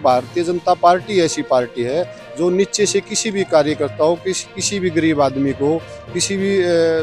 Bharatiya Janata party ऐसी party है जो नीचे से किसी भी कार्यकर्ता को, किसी भी गरीब आदमी को, किसी भी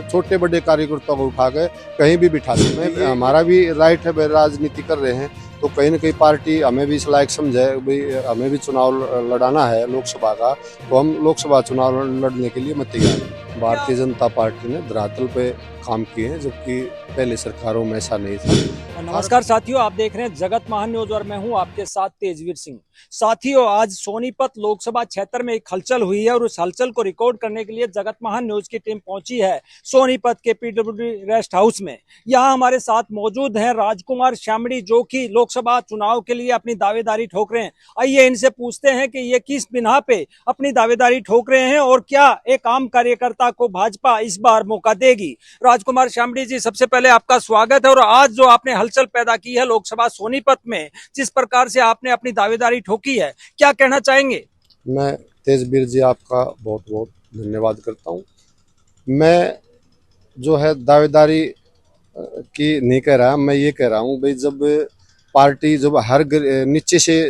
छोटे बड़े कार्यकर्ता को उठा कर कहीं भी बिठा सकते हैं। हमारा भी राइट है, भाई राजनीति कर रहे हैं तो कहीं ना कहीं पार्टी हमें भी इस लायक समझे, भाई हमें भी चुनाव लड़ाना है लोकसभा का, तो हम लोकसभा चुनाव लड़ने के लिए मैं तैयार हूँ। भारतीय जनता पार्टी ने धरातल पे काम किए हैं, जबकि पहले सरकारों में ऐसा नहीं था। नमस्कार साथियों, आप देख रहे हैं जगत महान न्यूज और मैं हूं आपके साथ तेजवीर सिंह। साथियों, आज सोनीपत लोकसभा क्षेत्र में एक हलचल हुई है और उस हलचल को रिकॉर्ड करने के लिए जगत महान न्यूज की टीम पहुंची है सोनीपत के पीडब्ल्यूडी रेस्ट हाउस में। यहां हमारे साथ मौजूद हैं राजकुमार श्यामड़ी, जो कि लोकसभा चुनाव के लिए अपनी दावेदारी ठोक रहे हैं। आइए इनसे पूछते हैं कि ये किस बिना पे अपनी दावेदारी ठोक रहे हैं और क्या एक आम कार्यकर्ता को भाजपा इस बार मौका देगी। राजकुमार श्यामड़ी जी, सबसे पहले आपका स्वागत है। और आज जो आपने हलचल पैदा की है लोकसभा सोनीपत में, जिस प्रकार से आपने अपनी दावेदारी ठोकी है, क्या कहना चाहेंगे? मैं तेजवीर जी आपका बहुत बहुत धन्यवाद करता हूँ। मैं जो है दावेदारी की नहीं कह रहा, मैं ये कह रहा हूँ भाई, जब पार्टी जब हर नीचे से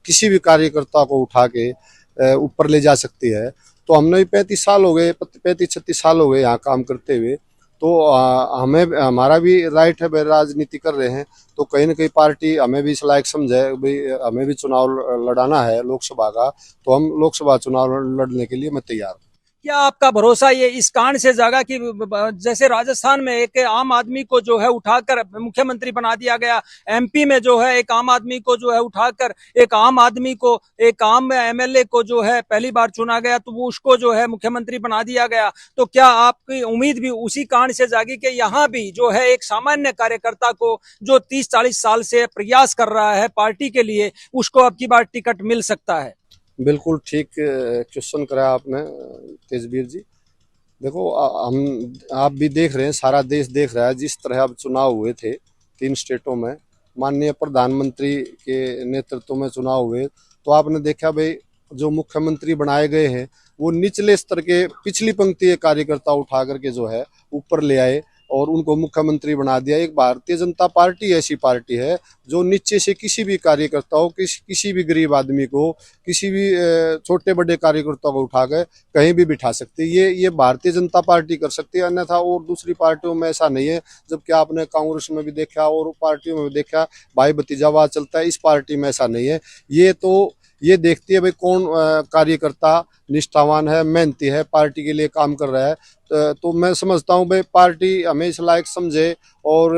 किसी भी कार्यकर्ता को उठा के ऊपर ले जा सकती है, तो हमने भी 35 साल हो गए, 35-36 साल हो गए यहाँ काम करते हुए, तो हमें हमारा भी राइट है, भाई राजनीति कर रहे हैं तो कहीं ना कहीं पार्टी हमें भी इस लायक समझे, भाई हमें भी चुनाव लड़ाना है लोकसभा का, तो हम लोकसभा चुनाव लड़ने के लिए मैं तैयार हूँ। क्या आपका भरोसा ये इस कारण से जागा कि जैसे राजस्थान में एक आम आदमी को जो है उठाकर मुख्यमंत्री बना दिया गया, एमपी में जो है एक आम आदमी को जो है उठाकर एक आम आदमी को, एक आम एमएलए को जो है पहली बार चुना गया तो वो उसको जो है मुख्यमंत्री बना दिया गया, तो क्या आपकी उम्मीद भी उसी कारण से जागी कि यहाँ भी जो है एक सामान्य कार्यकर्ता को जो 30-40 साल से प्रयास कर रहा है पार्टी के लिए, उसको अब की बार टिकट मिल सकता है? बिल्कुल ठीक क्वेश्चन कराया आपने तेजवीर जी। देखो, आप भी देख रहे हैं, सारा देश देख रहा है जिस तरह अब चुनाव हुए थे 3 स्टेटों में, माननीय प्रधानमंत्री के नेतृत्व में चुनाव हुए, तो आपने देखा भाई जो मुख्यमंत्री बनाए गए हैं वो निचले स्तर के पिछली पंक्ति के कार्यकर्ता उठा करके जो है ऊपर ले आए और उनको मुख्यमंत्री बना दिया। एक भारतीय जनता पार्टी ऐसी पार्टी है जो नीचे से किसी भी कार्यकर्ता को, किसी भी गरीब आदमी को, किसी भी छोटे बड़े कार्यकर्ता को उठा कर कहीं भी बिठा सकती है। ये भारतीय जनता पार्टी कर सकती है, अन्यथा और दूसरी पार्टियों में ऐसा नहीं है। जबकि आपने कांग्रेस में भी देखा और पार्टियों में भी देखा, भाई भतीजावाद चलता है, इस पार्टी में ऐसा नहीं है। ये देखती है भाई कौन कार्यकर्ता निष्ठावान है, मेहनती है, पार्टी के लिए काम कर रहा है। तो मैं समझता हूँ भाई पार्टी हमें इस लायक समझे और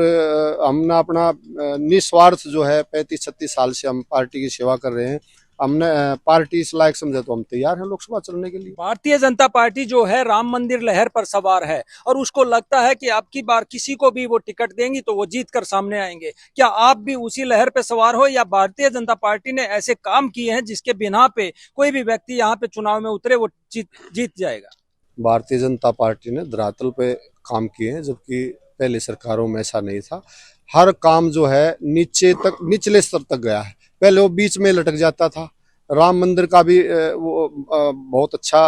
हमने अपना निस्वार्थ जो है 35-36 साल से हम पार्टी की सेवा कर रहे हैं, हमने पार्टी इस लायक समझे तो हम तैयार हैं लोकसभा चलने के लिए। भारतीय जनता पार्टी जो है राम मंदिर लहर पर सवार है और उसको लगता है कि अब की बार किसी को भी वो टिकट देंगी तो वो जीत कर सामने आएंगे। क्या आप भी उसी लहर पे सवार हो, या भारतीय जनता पार्टी ने ऐसे काम किए हैं जिसके बिना पे कोई भी व्यक्ति यहाँ पे चुनाव में उतरे वो जीत जाएगा? भारतीय जनता पार्टी ने धरातल पे काम किए हैं, जबकि पहले सरकारों में ऐसा नहीं था। हर काम जो है नीचे तक, निचले स्तर तक गया है। पहले वो बीच में लटक जाता था। राम मंदिर का भी वो बहुत अच्छा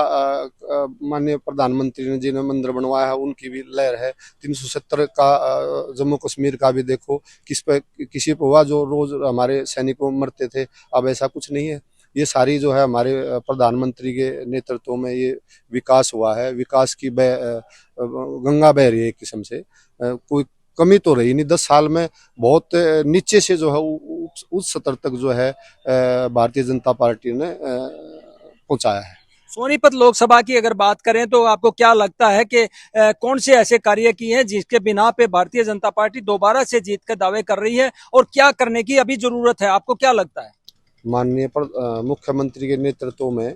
माननीय प्रधानमंत्री ने जिन्हें मंदिर बनवाया है उनकी भी लहर है। 370 का जम्मू कश्मीर का भी देखो, किसी पे हुआ जो रोज हमारे सैनिकों मरते थे, अब ऐसा कुछ नहीं है। ये सारी जो है हमारे प्रधानमंत्री के नेतृत्व में ये विकास हुआ है। विकास की गंगा बह रही है एक किस्म से, कोई कमी तो रही नहीं। 10 साल में बहुत नीचे से जो है उस स्तर तक जो है भारतीय जनता पार्टी ने पहुंचाया है। सोनीपत लोकसभा की अगर बात करें तो आपको क्या लगता है कि कौन से ऐसे कार्य किए हैं जिसके बिना पे भारतीय जनता पार्टी दोबारा से जीत के दावे कर रही है, और क्या करने की अभी जरूरत है, आपको क्या लगता है? माननीय मुख्यमंत्री के नेतृत्व में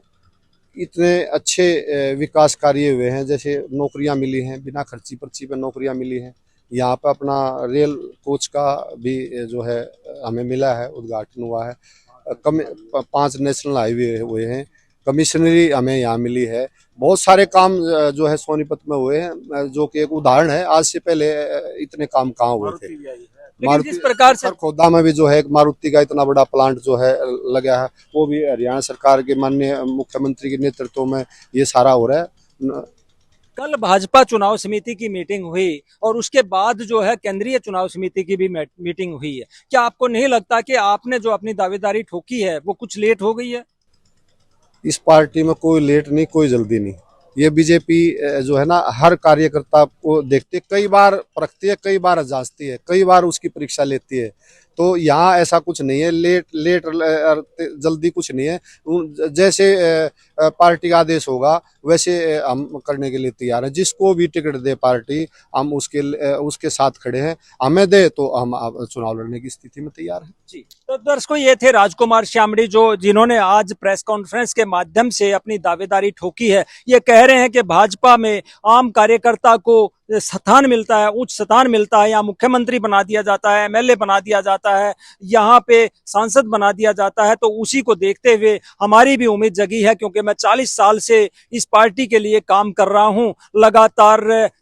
इतने अच्छे विकास कार्य हुए हैं, जैसे नौकरियां मिली हैं, बिना खर्ची पर्ची पर नौकरियां मिली हैं। यहाँ पर अपना रेल कोच का भी जो है हमें मिला है, उद्घाटन हुआ है। 5 नेशनल हाईवे हुए हैं, कमिश्नरी हमें यहाँ मिली है। बहुत सारे काम जो है सोनीपत में हुए हैं, जो कि एक उदाहरण है। आज से पहले इतने काम कहाँ हुए थे। लेकिन जिस प्रकार से खोदा में भी जो है एक मारुति का इतना बड़ा प्लांट जो है लगा है, वो भी हरियाणा सरकार के माननीय मुख्यमंत्री के नेतृत्व में ये सारा हो रहा है। कल भाजपा चुनाव समिति की मीटिंग हुई और उसके बाद जो है केंद्रीय चुनाव समिति की भी मीटिंग हुई है। क्या आपको नहीं लगता कि आपने जो अपनी दावेदारी ठोकी है वो कुछ लेट हो गई है? इस पार्टी में कोई लेट नहीं, कोई जल्दी नहीं। ये बीजेपी जो है ना, हर कार्यकर्ता को देखती है, कई बार परखती है, कई बार जांचती है, कई बार उसकी परीक्षा लेती है। तो यहाँ ऐसा कुछ नहीं है, लेट जल्दी कुछ नहीं है। जैसे पार्टी का आदेश होगा वैसे हम करने के लिए तैयार हैं। जिसको भी टिकट दे पार्टी, हम उसके साथ खड़े हैं। हमें दे तो हम चुनाव लड़ने की स्थिति में तैयार हैं। जी, तो दर्शकों ये थे राजकुमार श्यामड़ी जिन्होंने आज प्रेस कॉन्फ्रेंस के माध्यम से अपनी दावेदारी ठोकी है। ये कह रहे हैं कि भाजपा में आम कार्यकर्ता को स्थान मिलता है, उच्च स्थान मिलता है, यहाँ मुख्यमंत्री बना दिया जाता है, एमएलए बना दिया जाता है, यहाँ पे सांसद बना दिया जाता है। तो उसी को देखते हुए हमारी भी उम्मीद जगी है, क्योंकि मैं 40 साल से इस पार्टी के लिए काम कर रहा हूँ, लगातार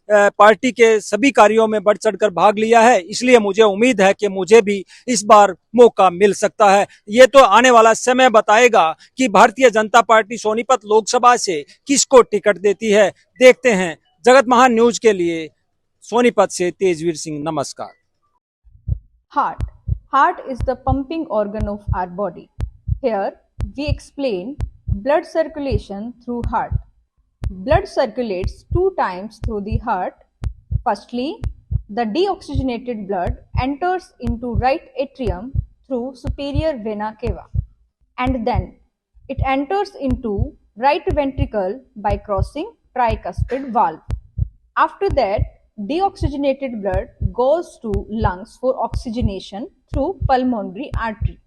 पार्टी के सभी कार्यों में बढ़ चढ़कर भाग लिया है, इसलिए मुझे उम्मीद है कि मुझे भी इस बार मौका मिल सकता है। ये तो आने वाला समय बताएगा कि भारतीय जनता पार्टी सोनीपत लोकसभा से किसको टिकट देती है। देखते हैं। जगत महान न्यूज के लिए सोनीपत से तेजवीर सिंह, नमस्कार। Heart. Heart is the pumping organ of our body. Here we explain blood circulation through heart. Blood circulates 2 times through the heart. Firstly, the deoxygenated blood enters into right atrium through superior vena cava, and then it enters into right ventricle by crossing tricuspid valve. After that, deoxygenated blood goes to lungs for oxygenation through pulmonary artery.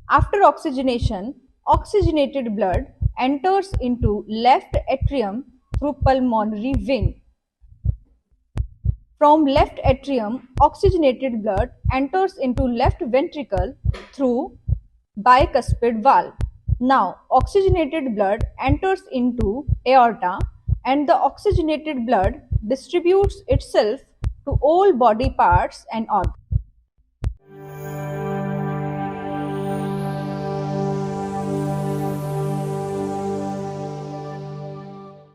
After oxygenation, oxygenated blood enters into left atrium through pulmonary vein. From left atrium, oxygenated blood enters into left ventricle through bicuspid valve. Now, oxygenated blood enters into aorta, and the oxygenated blood distributes itself to all body parts and organs.